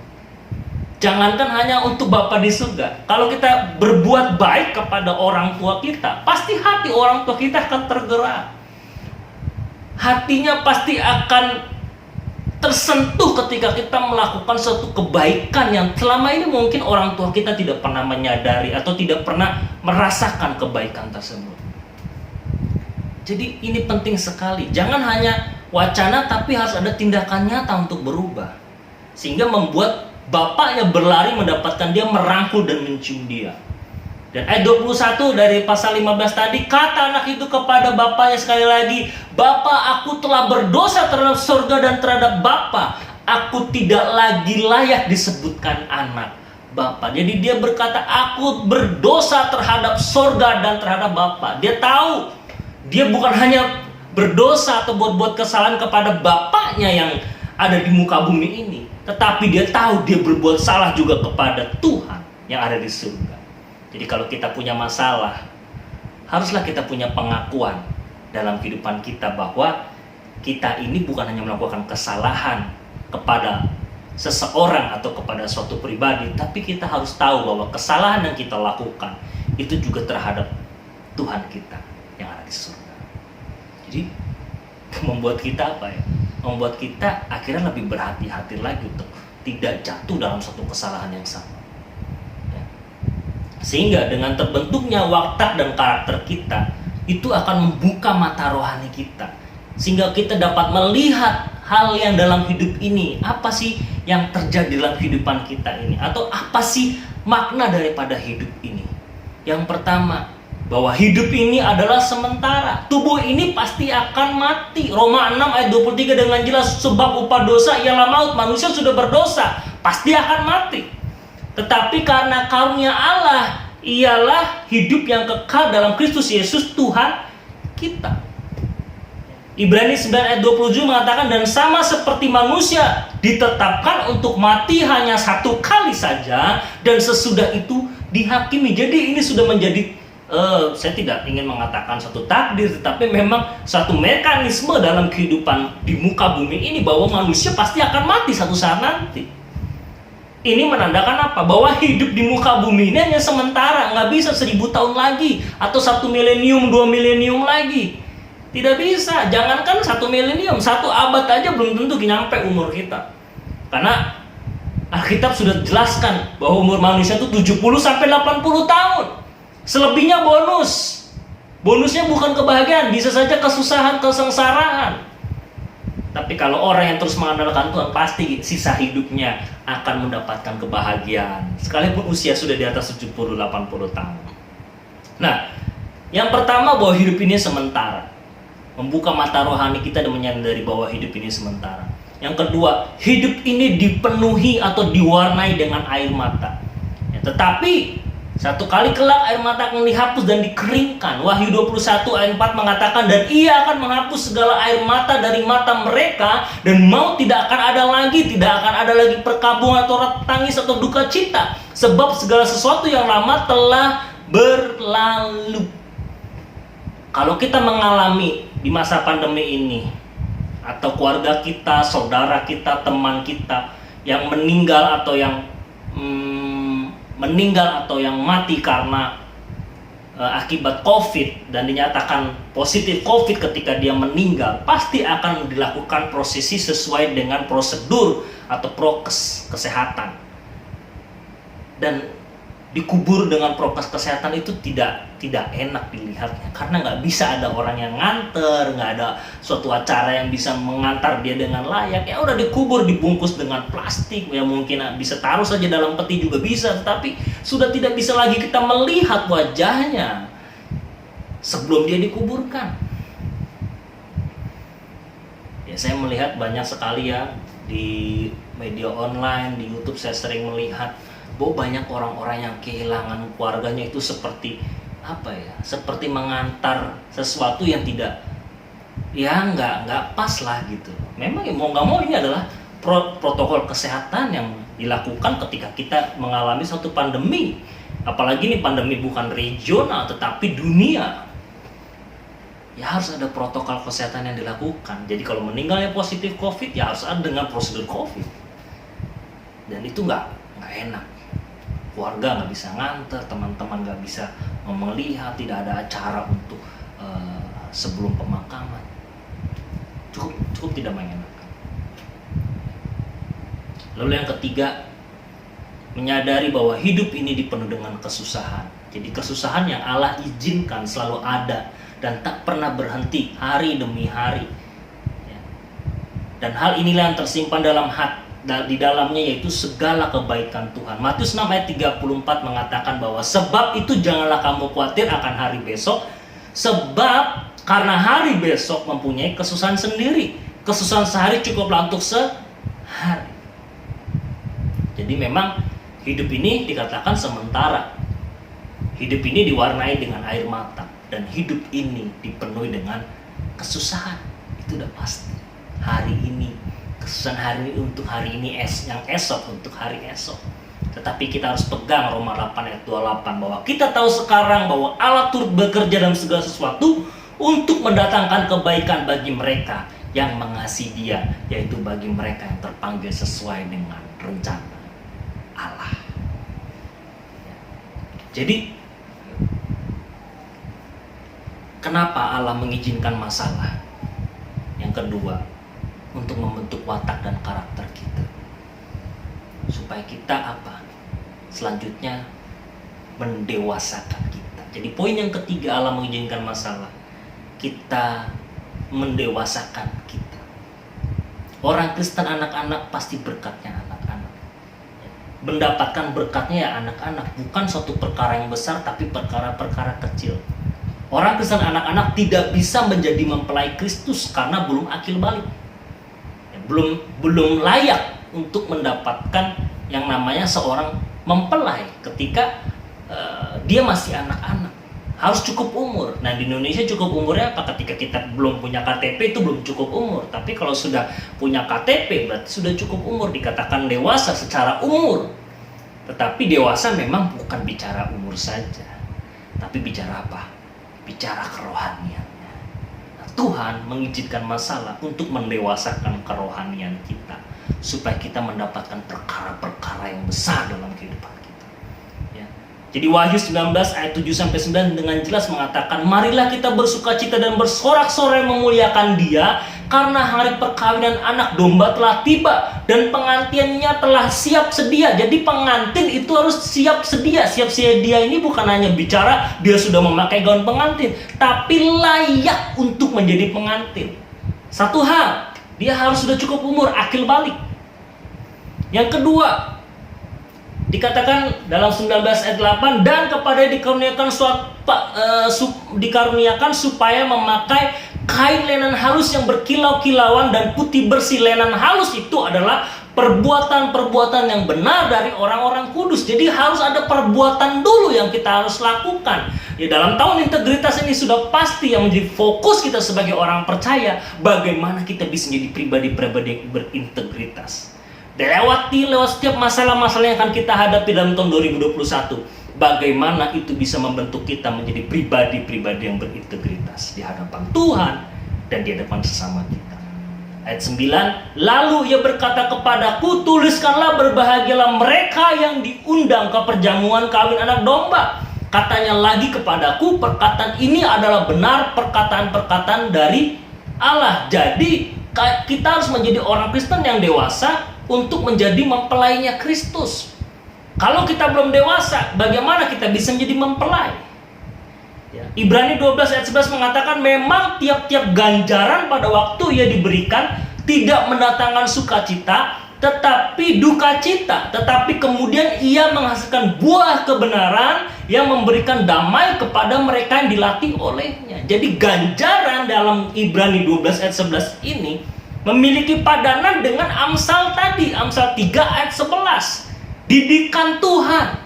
Jangankan hanya untuk Bapa di surga. Kalau kita berbuat baik kepada orang tua kita, pasti hati orang tua kita akan tergerak. Hatinya pasti akan tersentuh ketika kita melakukan suatu kebaikan yang selama ini mungkin orang tua kita tidak pernah menyadari atau tidak pernah merasakan kebaikan tersebut. Jadi ini penting sekali. Jangan hanya wacana, tapi harus ada tindakan nyata untuk berubah. Sehingga membuat bapaknya berlari mendapatkan dia, merangkul dan mencium dia. Dan ayat 21 dari pasal 15 tadi, kata anak itu kepada bapaknya sekali lagi, Bapa, aku telah berdosa terhadap surga dan terhadap Bapa. Aku tidak lagi layak disebutkan anak Bapa. Jadi dia berkata, aku berdosa terhadap surga dan terhadap Bapa. Dia tahu, dia bukan hanya berdosa atau buat kesalahan kepada bapaknya yang ada di muka bumi ini, tetapi dia tahu dia berbuat salah juga kepada Tuhan yang ada di surga. Jadi kalau kita punya masalah, haruslah kita punya pengakuan dalam kehidupan kita bahwa kita ini bukan hanya melakukan kesalahan kepada seseorang atau kepada suatu pribadi, tapi kita harus tahu bahwa kesalahan yang kita lakukan itu juga terhadap Tuhan kita yang ada di surga. Jadi membuat kita apa ya? Membuat kita akhirnya lebih berhati-hati lagi untuk tidak jatuh dalam suatu kesalahan yang sama. Ya. Sehingga dengan terbentuknya watak dan karakter kita, itu akan membuka mata rohani kita. Sehingga kita dapat melihat hal yang dalam hidup ini, apa sih yang terjadi dalam kehidupan kita ini, atau apa sih makna daripada hidup ini. Yang pertama, bahwa hidup ini adalah sementara. Tubuh ini pasti akan mati. Roma 6 ayat 23 dengan jelas, sebab upah dosa ialah maut. Manusia sudah berdosa, pasti akan mati. Tetapi karena karunia Allah ialah hidup yang kekal dalam Kristus Yesus Tuhan kita. Ibrani 9 ayat 27 mengatakan, dan sama seperti manusia ditetapkan untuk mati hanya satu kali saja, dan sesudah itu dihakimi. Jadi ini sudah menjadi saya tidak ingin mengatakan satu takdir, tetapi memang satu mekanisme dalam kehidupan di muka bumi ini, bahwa manusia pasti akan mati satu saat nanti. Ini menandakan apa? Bahwa hidup di muka bumi ini hanya sementara, nggak bisa 1000 tahun lagi, atau 1 milenium, 2 milenium lagi. Tidak bisa, jangankan 1 milenium, 1 abad aja belum tentu nyampe umur kita. Karena Alkitab sudah jelaskan bahwa umur manusia itu 70-80 tahun. Selebihnya bonus. Bonusnya bukan kebahagiaan, bisa saja kesusahan, kesengsaraan. Tapi kalau orang yang terus mengandalkan Tuhan, pasti sisa hidupnya akan mendapatkan kebahagiaan. Sekalipun usia sudah di atas 70-80 tahun. Nah, yang pertama bahwa hidup ini sementara. Membuka mata rohani kita dan menyadari bahwa hidup ini sementara. Yang kedua, hidup ini dipenuhi atau diwarnai dengan air mata. Ya, tetapi satu kali kelak air mata akan dihapus dan dikeringkan. Wahyu 21 ayat 4 mengatakan, dan ia akan menghapus segala air mata dari mata mereka, dan maut tidak akan ada lagi, tidak akan ada lagi perkabungan atau tangis atau duka cita, sebab segala sesuatu yang lama telah berlalu. Kalau kita mengalami di masa pandemi ini, atau keluarga kita, saudara kita, teman kita yang meninggal atau yang mati karena akibat COVID dan dinyatakan positif COVID ketika dia meninggal, pasti akan dilakukan prosesi sesuai dengan prosedur atau prokes kesehatan. Dan dikubur dengan prokes kesehatan itu tidak enak dilihatnya, karena nggak bisa ada orang yang nganter, nggak ada suatu acara yang bisa mengantar dia dengan layak. Ya udah dikubur, dibungkus dengan plastik, ya mungkin bisa taruh saja dalam peti juga bisa, tetapi sudah tidak bisa lagi kita melihat wajahnya sebelum dia dikuburkan. Ya, saya melihat banyak sekali ya di media online, di YouTube saya sering melihat bahwa banyak orang-orang yang kehilangan keluarganya itu seperti seperti mengantar sesuatu yang tidak, ya nggak pas lah gitu. Memang ya, mau nggak mau ini adalah protokol kesehatan yang dilakukan ketika kita mengalami suatu pandemi. Apalagi ini pandemi bukan regional tetapi dunia. Ya harus ada protokol kesehatan yang dilakukan. Jadi kalau meninggalnya positif COVID, ya harus ada dengan prosedur COVID. Dan itu nggak enak. Keluarga nggak bisa nganter, teman-teman nggak bisa melihat, tidak ada acara untuk sebelum pemakaman. Cukup tidak mengenakan. Lalu yang ketiga, menyadari bahwa hidup ini dipenuhi dengan kesusahan. Jadi kesusahan yang Allah izinkan selalu ada dan tak pernah berhenti hari demi hari. Dan hal inilah yang tersimpan dalam hati, di dalamnya, yaitu segala kebaikan Tuhan. Matius 6 ayat 34 mengatakan bahwa sebab itu janganlah kamu khawatir akan hari besok, sebab karena hari besok mempunyai kesusahan sendiri. Kesusahan sehari cukuplah untuk sehari. Jadi memang hidup ini dikatakan sementara. Hidup ini diwarnai dengan air mata, dan hidup ini dipenuhi dengan kesusahan. Itu udah pasti. Hari ini kesusahan hari ini untuk hari ini, yang esok untuk hari esok. Tetapi kita harus pegang Roma 8 ayat 28 bahwa kita tahu sekarang bahwa Allah turut bekerja dalam segala sesuatu untuk mendatangkan kebaikan bagi mereka yang mengasihi Dia, yaitu bagi mereka yang terpanggil sesuai dengan rencana Allah. Jadi kenapa Allah mengizinkan masalah? Yang kedua, untuk membentuk watak dan karakter kita, supaya kita selanjutnya mendewasakan kita. Jadi poin yang ketiga, Allah mengizinkan masalah, kita mendewasakan kita. Orang Kristen anak-anak pasti berkatnya anak-anak, mendapatkan berkatnya ya anak-anak, bukan suatu perkara yang besar tapi perkara-perkara kecil. Orang Kristen anak-anak tidak bisa menjadi mempelai Kristus karena belum akil balik, belum layak untuk mendapatkan yang namanya seorang mempelai ketika dia masih anak-anak. Harus cukup umur. Nah di Indonesia cukup umurnya apa? Ketika kita belum punya KTP itu belum cukup umur. Tapi kalau sudah punya KTP berarti sudah cukup umur, dikatakan dewasa secara umur. Tetapi dewasa memang bukan bicara umur saja, tapi bicara apa? Bicara kerohaniannya. Nah, Tuhan mengizinkan masalah untuk mendewasakan kerohanian kita, supaya kita mendapatkan perkara-perkara yang besar dalam kehidupan kita. Ya. Jadi Wahyu 19 ayat 7-9 dengan jelas mengatakan, marilah kita bersukacita dan bersorak-sorai memuliakan Dia, karena hari perkawinan anak domba telah tiba dan pengantinnya telah siap sedia. Jadi pengantin itu harus siap sedia. Siap sedia ini bukan hanya bicara dia sudah memakai gaun pengantin, tapi layak untuk menjadi pengantin. Satu hal, Dia harus sudah cukup umur, akil balik. Yang kedua, dikatakan dalam 19 ayat 8, dan kepada dikaruniakan supaya memakai kain lenan halus yang berkilau-kilauan dan putih bersih. Lenan halus itu adalah perbuatan-perbuatan yang benar dari orang-orang kudus. Jadi harus ada perbuatan dulu yang kita harus lakukan. Ya, dalam tahun integritas ini sudah pasti yang menjadi fokus kita sebagai orang percaya, bagaimana kita bisa menjadi pribadi-pribadi yang berintegritas. Lewat setiap masalah-masalah yang akan kita hadapi dalam tahun 2021, bagaimana itu bisa membentuk kita menjadi pribadi-pribadi yang berintegritas di hadapan Tuhan dan di hadapan sesama kita. Ayat 9, lalu ia berkata kepadaku, tuliskanlah berbahagialah mereka yang diundang ke perjamuan kawin anak domba. Katanya lagi kepadaku, perkataan ini adalah benar perkataan-perkataan dari Allah. Jadi kita harus menjadi orang Kristen yang dewasa untuk menjadi mempelainya Kristus. Kalau kita belum dewasa, bagaimana kita bisa menjadi mempelai? Ya. Ibrani 12 ayat 11 mengatakan, memang tiap-tiap ganjaran pada waktu ia diberikan tidak mendatangkan sukacita, tetapi duka cita. Tetapi kemudian ia menghasilkan buah kebenaran yang memberikan damai kepada mereka yang dilatih olehnya. Jadi ganjaran dalam Ibrani 12 ayat 11 ini memiliki padanan dengan Amsal tadi, Amsal 3 ayat 11. Didikan Tuhan.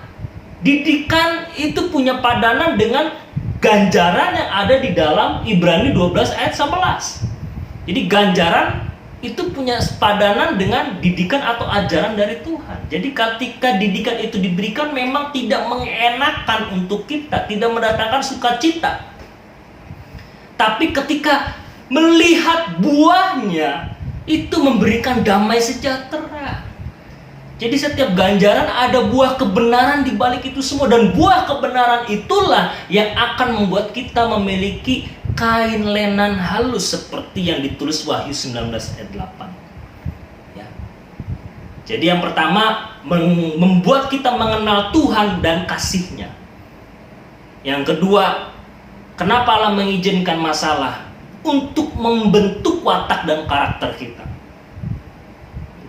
Didikan itu punya padanan dengan ganjaran yang ada di dalam Ibrani 12 ayat 11. Jadi ganjaran itu punya padanan dengan didikan atau ajaran dari Tuhan. Jadi ketika didikan itu diberikan memang tidak mengenakan untuk kita, tidak mendatangkan sukacita. Tapi ketika melihat buahnya itu memberikan damai sejahtera. Jadi setiap ganjaran ada buah kebenaran di balik itu semua, dan buah kebenaran itulah yang akan membuat kita memiliki kain lenan halus seperti yang ditulis Wahyu 19 ayat 8. Ya. Jadi yang pertama membuat kita mengenal Tuhan dan kasih-Nya. Yang kedua, kenapa Allah mengizinkan masalah? Untuk membentuk watak dan karakter kita.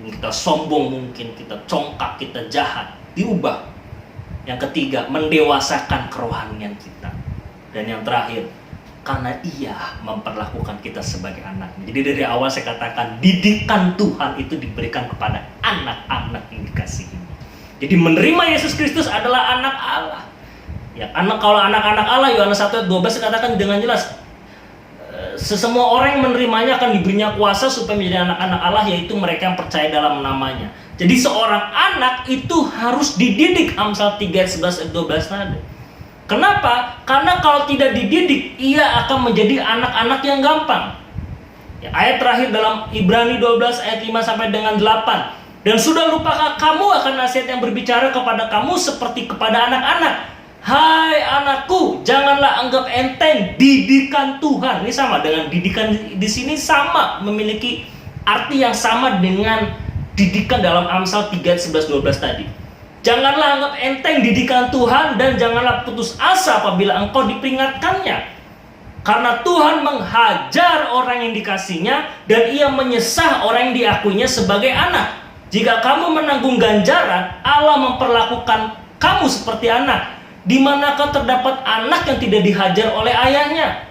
Kita sombong mungkin, kita congkak, kita jahat, diubah. Yang ketiga, mendewasakan kerohanian kita. Dan yang terakhir, karena Ia memperlakukan kita sebagai anak. Jadi dari awal saya katakan, didikan Tuhan itu diberikan kepada anak-anak yang dikasihi. Jadi menerima Yesus Kristus adalah anak Allah. Ya, kalau anak-anak Allah, Yohanes 1 ayat 12 katakan dengan jelas, sesemua orang yang menerimanya akan diberinya kuasa supaya menjadi anak-anak Allah, yaitu mereka yang percaya dalam namanya. Jadi seorang anak itu harus dididik, Amsal 3 ayat 11 ayat 12 tadi. Kenapa? Karena kalau tidak dididik, ia akan menjadi anak-anak yang gampang. Ya, ayat terakhir dalam Ibrani 12 ayat 5 sampai dengan 8. Dan sudah lupakah kamu akan nasihat yang berbicara kepada kamu seperti kepada anak-anak? Hai anakku, janganlah anggap enteng didikan Tuhan. Ini sama dengan didikan di sini, sama memiliki arti yang sama dengan didikan dalam Amsal 3 ayat 11 12 tadi. Janganlah anggap enteng didikan Tuhan dan janganlah putus asa apabila engkau diperingatkannya. Karena Tuhan menghajar orang yang dikasihnya dan Ia menyesah orang yang diakuinya sebagai anak. Jika kamu menanggung ganjaran, Allah memperlakukan kamu seperti anak. Di manakah terdapat anak yang tidak dihajar oleh ayahnya?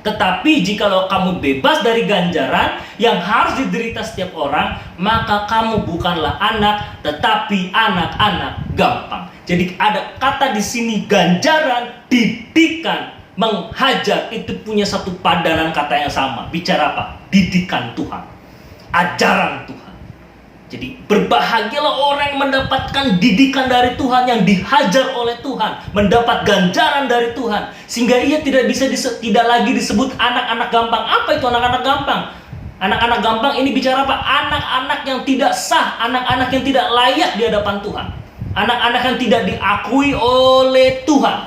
Tetapi jikalau kamu bebas dari ganjaran yang harus diderita setiap orang, maka kamu bukanlah anak, tetapi anak-anak gampang. Jadi ada kata di sini ganjaran, didikan, menghajar, itu punya satu padanan kata yang sama. Bicara apa? Didikan Tuhan, ajaran Tuhan. Jadi berbahagialah orang yang mendapatkan didikan dari Tuhan, yang dihajar oleh Tuhan, mendapat ganjaran dari Tuhan, sehingga ia tidak lagi disebut anak-anak gampang. Apa itu anak-anak gampang? Anak-anak gampang ini bicara apa? Anak-anak yang tidak sah, anak-anak yang tidak layak di hadapan Tuhan, anak-anak yang tidak diakui oleh Tuhan.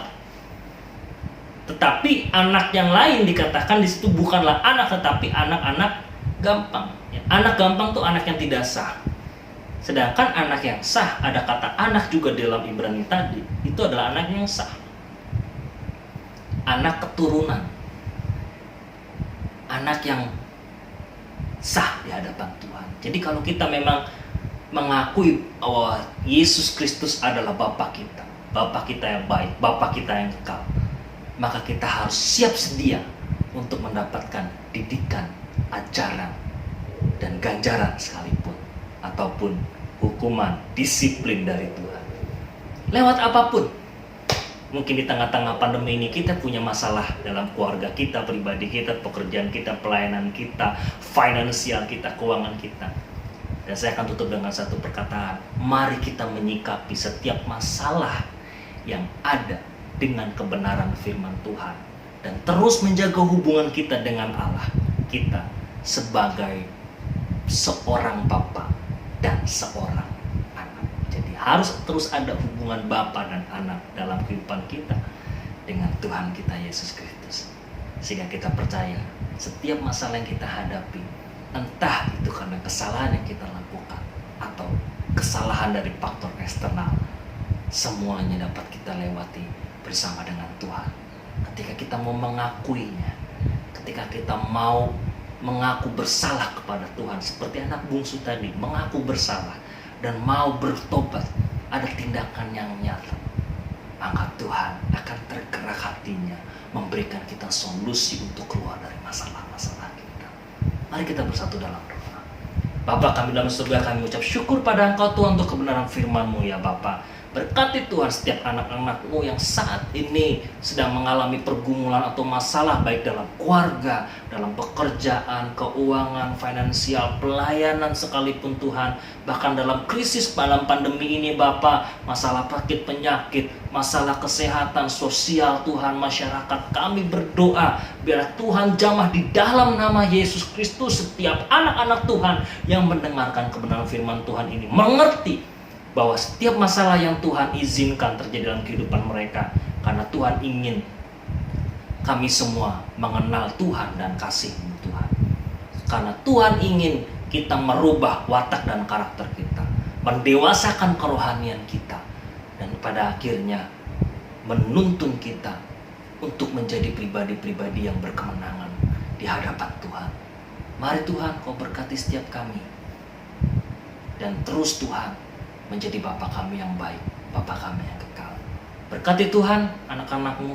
Tetapi anak yang lain dikatakan di situ bukanlah anak, tetapi anak-anak gampang. Anak gampang itu anak yang tidak sah. Sedangkan anak yang sah, ada kata anak juga dalam Ibrani tadi, itu adalah anak yang sah. Anak keturunan. Anak yang sah di hadapan Tuhan. Jadi kalau kita memang mengakui bahwa Yesus Kristus adalah Bapa kita yang baik, Bapa kita yang kekal, maka kita harus siap sedia untuk mendapatkan didikan, ajaran, dan ganjaran sekalipun, ataupun hukuman, disiplin dari Tuhan. Lewat apapun. Mungkin di tengah-tengah pandemi ini kita punya masalah dalam keluarga kita, pribadi kita, pekerjaan kita, pelayanan kita, finansial kita, keuangan kita. Dan saya akan tutup dengan satu perkataan. Mari kita menyikapi setiap masalah yang ada dengan kebenaran firman Tuhan. Dan terus menjaga hubungan kita dengan Allah. Kita sebagai seorang bapa dan seorang anak. Jadi harus terus ada hubungan bapa dan anak dalam kehidupan kita dengan Tuhan kita Yesus Kristus. Sehingga kita percaya setiap masalah yang kita hadapi, entah itu karena kesalahan yang kita lakukan atau kesalahan dari faktor eksternal, semuanya dapat kita lewati bersama dengan Tuhan. Ketika kita mau mengakuinya, ketika kita mau mengaku bersalah kepada Tuhan, seperti anak bungsu tadi, mengaku bersalah dan mau bertobat, ada tindakan yang nyata, maka Tuhan akan tergerak hatinya memberikan kita solusi untuk keluar dari masalah-masalah kita. Mari kita bersatu dalam doa. Bapa kami dalam surga, kami ucap syukur pada Engkau Tuhan untuk kebenaran firman-Mu ya Bapa. Berkati Tuhan setiap anak-anak-Mu yang saat ini sedang mengalami pergumulan atau masalah baik dalam keluarga, dalam pekerjaan, keuangan, finansial, pelayanan sekalipun Tuhan. Bahkan dalam krisis dalam pandemi ini Bapa, masalah sakit penyakit, masalah kesehatan sosial Tuhan, masyarakat, kami berdoa biar Tuhan jamah di dalam nama Yesus Kristus setiap anak-anak Tuhan yang mendengarkan kebenaran firman Tuhan ini mengerti bahwa setiap masalah yang Tuhan izinkan terjadi dalam kehidupan mereka, karena Tuhan ingin kami semua mengenal Tuhan dan kasih-Mu Tuhan. Karena Tuhan ingin kita merubah watak dan karakter kita, mendewasakan kerohanian kita, dan pada akhirnya menuntun kita untuk menjadi pribadi-pribadi yang berkemenangan di hadapan Tuhan. Mari Tuhan, Kau berkati setiap kami, dan terus Tuhan menjadi Bapa kami yang baik, Bapa kami yang kekal. Berkati Tuhan anak-anak-Mu,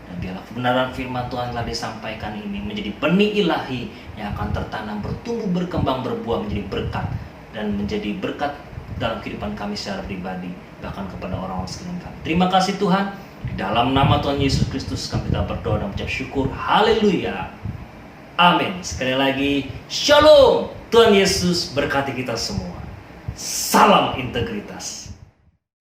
dan biarlah kebenaran firman Tuhan telah disampaikan ini menjadi benih ilahi yang akan tertanam, bertumbuh, berkembang, berbuah menjadi berkat, dan menjadi berkat dalam kehidupan kami secara pribadi, bahkan kepada orang-orang sekeliling kami. Terima kasih Tuhan, di dalam nama Tuhan Yesus Kristus kami telah berdoa dan mengucap syukur. Haleluya, amin. Sekali lagi, Shalom. Tuhan Yesus berkati kita semua. Salam integritas.